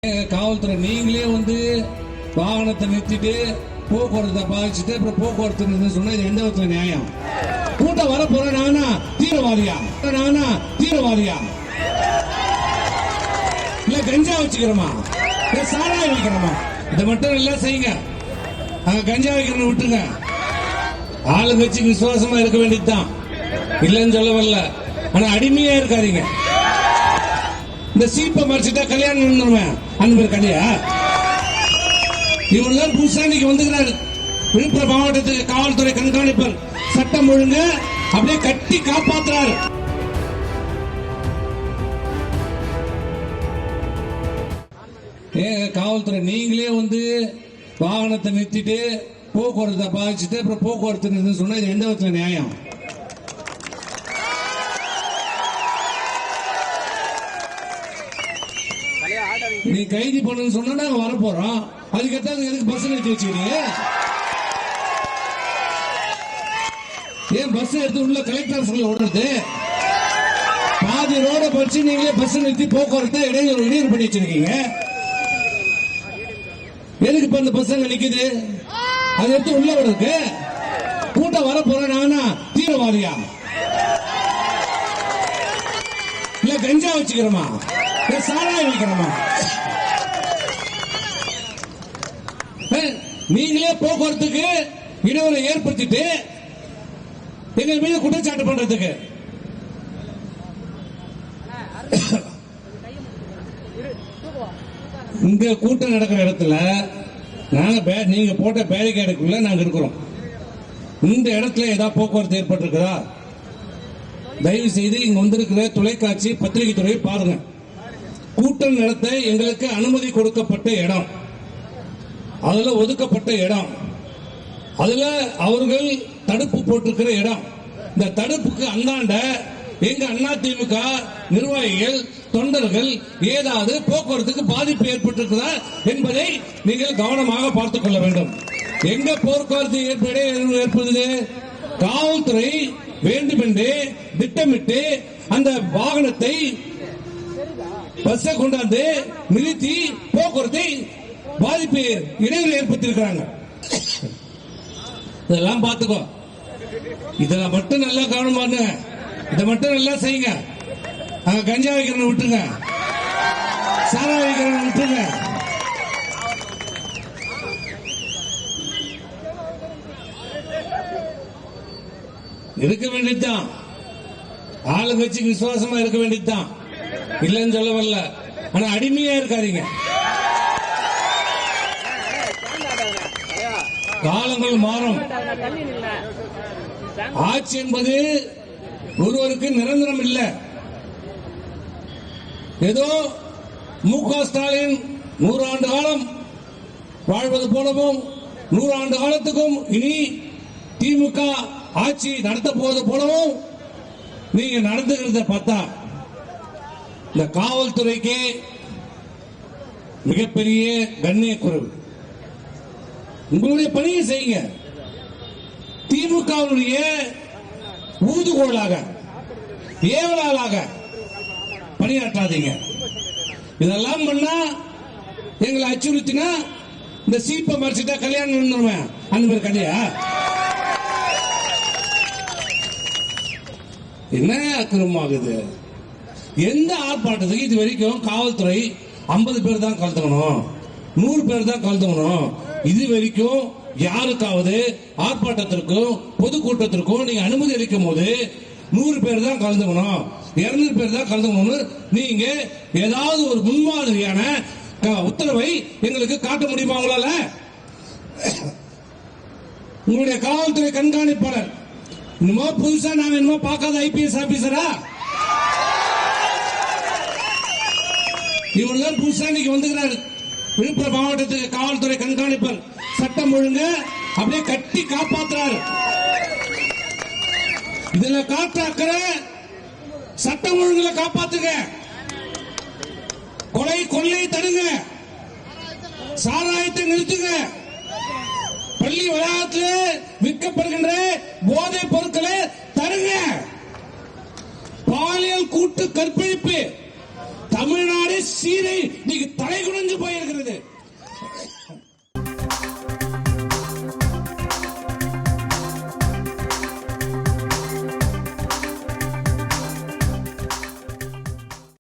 காவல்துறை நீங்களே வாகனத்தை நிறுத்திட்டு போக்குவரத்தை பாதிச்சுட்டு அப்புறம் போக்குவரத்து சொன்னா இது எந்த விதத்துல நியாயம்? கூட்டம் வர போற நானா தீவிரவாதியா இல்ல கஞ்சா வச்சுக்கிறோமா இல்ல சாராயம் வைக்கிறோமா? இதை மட்டும் எல்லாம் செய்யுங்க. கஞ்சா வைக்கிறத விட்டுருங்க. ஆளுங்கட்சிக்கு விசுவாசமா இருக்க வேண்டியதுதான், இல்லன்னு சொல்ல வரல. ஆனா அடிமையா இருக்காதீங்க. இந்த சீப்பை மறைச்சிட்டா கல்யாணம் நடந்துருவேன் அன்பர் கல்யா. இவர் தான் புதுசா இன்னைக்கு வந்துக்கிறாரு விழுப்புரம் மாவட்டத்துக்கு காவல்துறை கண்காணிப்பர். சட்டம் ஒழுங்கு அப்படியே கட்டி காப்பாற்றுறாரு. காவல்துறை நீங்களே வாகனத்தை நிறுத்திட்டு போக்குவரத்தை பாதிச்சுட்டு அப்புறம் போக்குவரத்து சொன்னா இது எந்த விதத்துல நியாயம்? நீ கைது பண்ணு சொன்னா நாங்க வர போறோம். அதுக்கேற்ற எதுக்கு பஸ் நிறுத்தி வச்சுக்கிறீங்க? ஏன் பஸ் எடுத்து உள்ள கலெக்டர் ஆபீஸ்ல ஓடுறது? பாதி ரோட பறிச்சு நீங்களே பஸ் நிறுத்தி போக்குவரத்து இடையூறு பண்ணி வச்சிருக்கீங்க. எதுக்கு இப்ப அந்த பஸ் அங்க நிக்குது? அதை எடுத்து உள்ள விடுறதுக்கு. கூட்டம் வர போற நானா தீவிரவாதியா இல்ல கஞ்சா வச்சுக்கிறோமா இல்ல சாராயம் வைக்கிறோமா? நீங்களே போக்குவரத்துக்கு இடையூறு ஏற்படுத்திட்டு எங்கள் மீது குற்றச்சாட்டு பண்றதுக்கு இங்க கூட்டம் நடக்கிற இடத்துல நீங்க போட்ட பேரிகேடுக்குள்ள நாங்க இருக்கிறோம். இந்த இடத்துல ஏதாவது போக்குவரத்து ஏற்பட்டிருக்கிறா? தயவு செய்து இங்க வந்திருக்கிற தொலைக்காட்சி பத்திரிகை துறையை பாருங்க. கூட்டம் நடத்த எங்களுக்கு அனுமதி கொடுக்கப்பட்ட இடம், அதுல ஒதுக்கப்பட்ட இடம், அதுல அவர்கள் தடுப்பு போட்டிருக்கிற இடம். இந்த தடுப்புக்கு அந்தாண்ட எங்க அதிமுக நிர்வாகிகள் தொண்டர்கள் ஏதாவது போக்குவரத்துக்கு பாதிப்பு ஏற்பட்டிருக்கிறதா என்பதை நீங்கள் கவனமாக பார்த்துக் கொள்ள வேண்டும். எங்க போக்குவரத்து ஏற்படுது? காவல்துறை வேண்டுமென்றே திட்டமிட்டு அந்த வாகனத்தை பஸ்ஸை கொண்டாந்து நிறுத்தி போக்குவரத்தை பாதிப்பு இடையூறு ஏற்படுத்தியிருக்கிறாங்க. இதெல்லாம் பார்த்துக்கோ. இதெல்லாம் மட்டும் நல்லா கவனம் பண்ணுங்க. இதை மட்டும் நல்லா செய்யுங்க. கஞ்சா வைக்கிறத விட்டுருங்க, சாரா வைக்கிறத விட்டுருங்க. இருக்க வேண்டியதுதான், ஆளுங்கட்சிக்கு விசுவாசமா இருக்க வேண்டியதுதான், இல்லன்னு சொல்ல வரல. ஆனா அடிமையா இருக்காதீங்க. காலங்கள் மாறும். ஆட்சி என்பது ஒருவருக்கு நிரந்தரம் இல்லை. ஏதோ மு.க. ஸ்டாலின் 100 ஆண்டு காலம் வாழ்வது போலவும் 100 ஆண்டு காலத்துக்கும் இனி திமுக ஆட்சி நடத்த போவது போலவும் நீங்க நடந்துகிறத பார்த்தா இந்த காவல்துறைக்கு மிகப்பெரிய கண்ணிய குறைவு. உங்களுடைய பணியை செய்யுங்க. திமுகவுடைய ஊதுகோலாக ஏவலாளாக பணியாற்றாதீங்க. இதெல்லாம் பண்ணா எங்களை அச்சுறுத்தினா இந்த சீப்பை மறைச்சிட்டா கல்யாணம் நடந்துருவேன் அன்பர் கல்யா. என்ன அக்கிரமாகுது? எந்த ஆர்ப்பாட்டத்துக்கு இது வரைக்கும் காவல்துறை 50 பேர் தான் கலந்துக்கணும், 100 பேர் தான் கலந்துக்கணும்? இது வரைக்கும் யாருக்காவது ஆர்ப்பாட்டத்திற்கும் பொதுக்கூட்டத்திற்கும் நீங்க அனுமதி அளிக்கும் போது 100 பேர் தான் கலந்துக்கணும், 200 பேர் தான் கலந்துக்கணும் நீங்க ஏதாவது ஒரு முன்மாதிரியான உத்தரவை எங்களுக்கு காட்ட முடியுமா உங்களால? உங்களுடைய காவல்துறை கண்காணிப்பாளர் இன்னுமா புதுசா நாங்க என்னமோ பார்க்காத ஐபிஎஸ் ஆபீசரா? இவர் தான் புதுசா இன்னைக்கு வந்துக்கிறாரு விழுப்புரம் மாவட்டத்துக்கு காவல்துறை கண்காணிப்பர். சட்டம் ஒழுங்கு அப்படியே கட்டி காப்பாற்றுறாரு. இதுல காற்றாக்கிற சட்டம் ஒழுங்குல காப்பாத்துங்க. கொலை கொள்ளை தடுங்க, சாராயத்தை நிறுத்துங்க, பள்ளி வளாகத்தில் விற்கப்படுகின்ற போதைப் பொருட்களை தடுங்க, பாலியல் கூட்டு கற்பழிப்பு தமிழ்நாடு சீரை நீங்க தலை குனிஞ்சு போய்